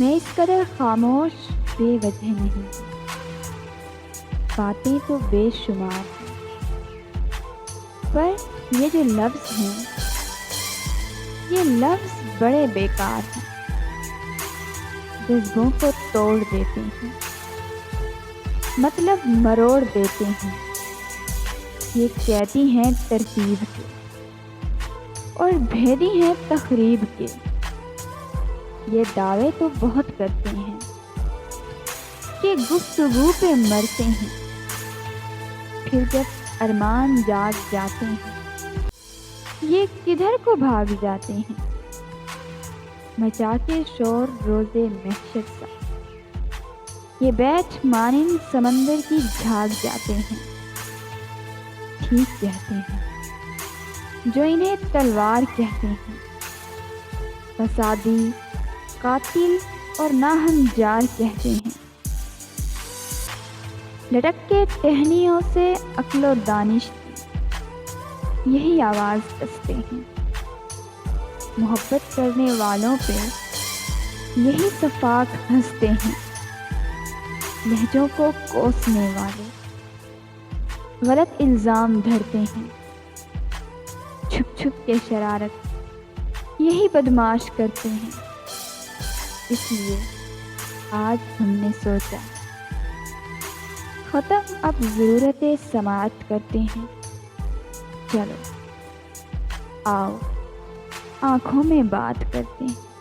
میں اس قدر خاموش بے وجہ نہیں، باتیں تو بے شمار ہیں، پر یہ جو لفظ ہیں، یہ لفظ بڑے بیکار ہیں، جذبوں کو توڑ دیتے ہیں، مطلب مروڑ دیتے ہیں۔ یہ قیدی ہیں ترکیب کے اور بھیدی ہیں تخریب کے۔ یہ دعوے تو بہت کرتے ہیں کہ گفتگو پہ مرتے ہیں، پھر جب ارمان جاگ جاتے ہیں یہ کدھر کو بھاگ جاتے ہیں، مچا کے شور روزے محشر سا۔ یہ بیٹھ مانند سمندر کی جھاگ جاتے ہیں، ٹھیک کہتے ہیں جو انہیں تلوار کہتے ہیں، فسادی، قاتل اور ناہنجار کہتے ہیں۔ لٹک کے ٹہنیوں سے عقل و دانش کی یہی آواز کستے ہیں، محبت کرنے والوں پہ یہی صفاق ہنستے ہیں، لہجوں کو کوسنے والے غلط الزام دھرتے ہیں، چھپ چھپ کے شرارت یہی بدمعاش کرتے ہیں۔ اس لیے آج ہم نے سوچا ختم اب ضرورت سماعت کرتے ہیں، چلو آؤ آنکھوں میں بات کرتے ہیں۔